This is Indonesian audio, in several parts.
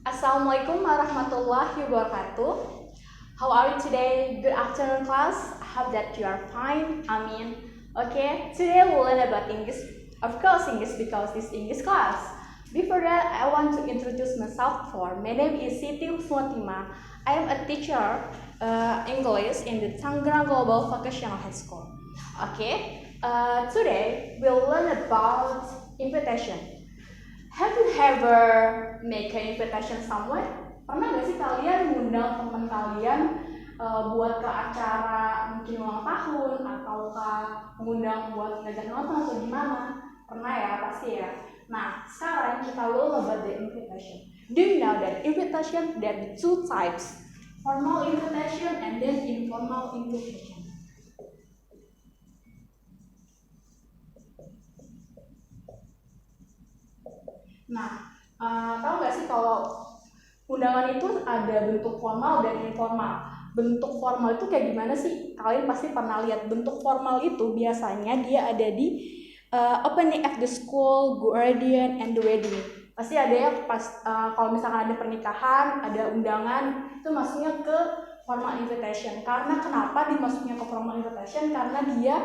Assalamualaikum warahmatullahi wabarakatuh. How are you today? Good afternoon, class. I hope that you are fine. Okay, today we'll learn about English. Of course, English because this English class. Before that, I want to introduce myself. My name is Siti Husnuatima. I am a teacher English in the Tangerang Global Vocational High School. Okay, today we'll learn about invitation. Have you ever make an invitation somewhere? Pernah gak sih kalian mengundang teman kalian buat ke acara mungkin ulang tahun ataukah mengundang buat ngajak nonton atau gimana? Pernah ya, pasti ya. Nah, sekarang kita will about the invitation. Do you know that invitation there are two types? Formal invitation and then informal invitation. Nah, tahu nggak sih kalau undangan itu ada bentuk formal dan informal. Bentuk formal itu kayak gimana sih? Kalian pasti pernah lihat bentuk formal itu biasanya dia ada di opening of the school, guardian, and the wedding. Pasti ada ya pas kalau misalkan ada pernikahan, ada undangan, itu masuknya ke formal invitation. Karena kenapa dimasuknya ke formal invitation? Karena dia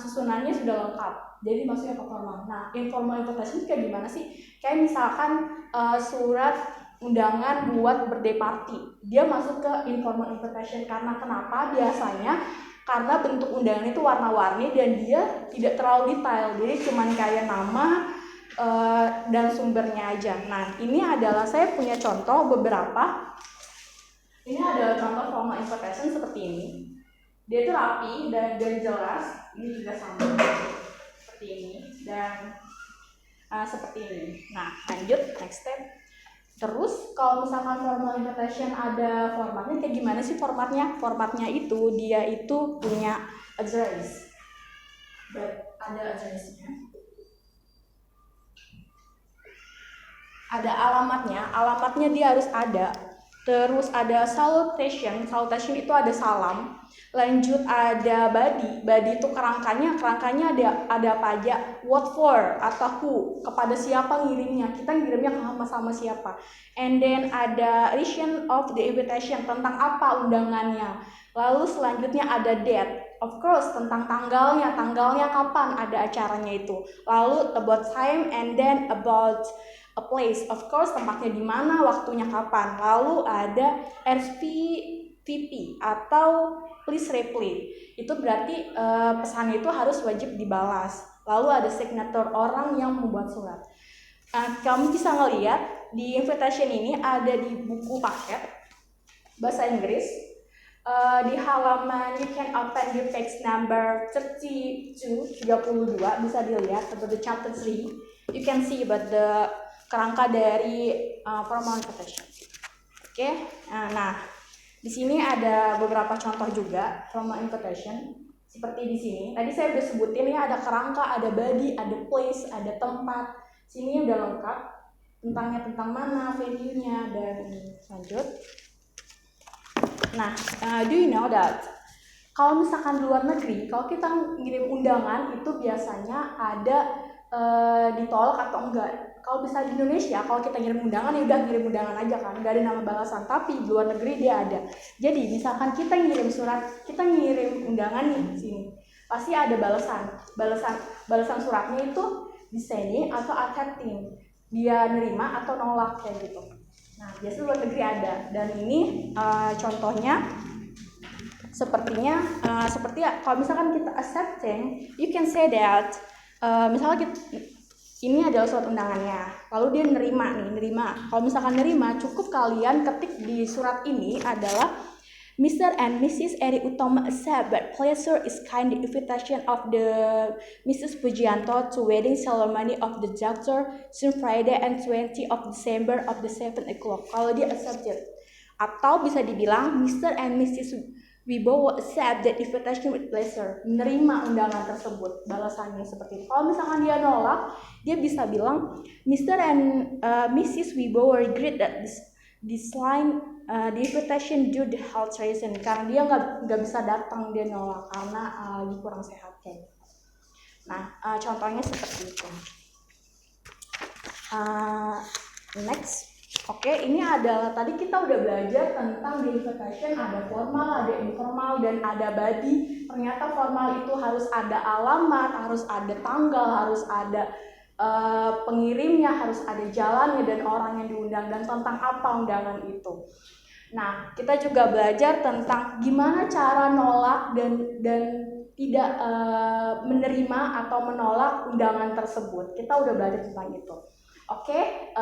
susunannya sudah lengkap. Jadi masuknya ke formal. Nah, informal invitation kayak gimana sih? Kayak misalkan surat undangan buat birthday party. Dia masuk ke informal invitation karena kenapa? Biasanya karena bentuk undangan itu warna-warni dan dia tidak terlalu detail. Jadi cuman kayak nama dan sumbernya aja. Nah, ini adalah saya punya contoh beberapa. Ini adalah contoh formal invitation seperti ini. Dia itu rapi dan jelas. Ini juga sama seperti ini dan seperti ini. Nah, lanjut next step. Terus kalau misalkan formal invitation ada formatnya kayak gimana sih formatnya? Formatnya itu dia itu punya address. Ada addressnya. Ada alamatnya dia harus ada. Terus ada salutation itu ada salam. Lanjut ada body itu kerangkanya ada apa aja, what for atau who, kepada siapa ngirimnya, kita ngirimnya sama siapa. And then ada reason of the invitation, tentang apa undangannya. Lalu selanjutnya ada date, of course tentang tanggalnya kapan ada acaranya itu. Lalu about time and then about a place, of course tempatnya di mana, waktunya kapan. Lalu ada RSVP atau please reply. Itu berarti pesan itu harus wajib dibalas. Lalu ada signature orang yang membuat surat. Kamu bisa ngelihat di invitation ini ada di buku paket bahasa Inggris. Di halaman you can open your page number 32 bisa dilihat about the chapter 3. You can see about the kerangka dari formal invitation. Oke. Nah, di sini ada beberapa contoh juga formal invitation seperti di sini. Tadi saya udah sebutin ya, ada kerangka, ada body, ada place, ada tempat. Sini udah lengkap tentang mana, venue-nya, dan lanjut. Nah, do you know that kalau misalkan di luar negeri, kalau kita ngirim undangan itu biasanya ada ditolak atau enggak. Kalau bisa di Indonesia, kalau kita ngirim undangan ya udah ngirim undangan aja kan, nggak ada nama balasan. Tapi di luar negeri dia ada. Jadi misalkan kita ngirim surat, kita ngirim undangan nih di sini, pasti ada balasan suratnya itu dissenting atau accepting, dia nerima atau nolak kayak gitu. Nah, biasanya luar negeri ada. Dan ini contohnya sepertinya seperti kalau misalkan kita accepting, you can say that misalnya ini adalah surat undangannya, lalu dia nerima. Kalau misalkan nerima, cukup kalian ketik di surat ini adalah Mr. and Mrs. Eri Utama accept but pleasure is kind invitation of the Mrs. Pujianto to wedding ceremony of the daughter soon Friday and 20 of December of the 7 o'clock. Kalau dia accepted, atau bisa dibilang Mr. and Mrs. Wibowo accept that invitation with pleasure, menerima undangan tersebut. Balasannya seperti itu. Kalau misalkan dia nolak, dia bisa bilang Mr. and Mrs. Wibowo regret that this line the invitation due to health reason, karena dia nggak bisa datang, dia nolak karena lagi kurang sehat kayak gitu. Nah, contohnya seperti itu. Next. Oke, ini adalah tadi kita udah belajar tentang verification, ada formal, ada informal, dan ada body. Ternyata formal itu harus ada alamat, harus ada tanggal, harus ada pengirimnya, harus ada jalannya dan orang yang diundang, dan tentang apa undangan itu. Nah, kita juga belajar tentang gimana cara nolak dan tidak menerima atau menolak undangan tersebut. Kita udah belajar tentang itu. Okay,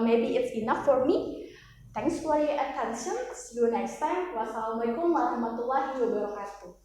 maybe it's enough for me. Thanks for your attention. See you next time. Wassalamualaikum warahmatullahi wabarakatuh.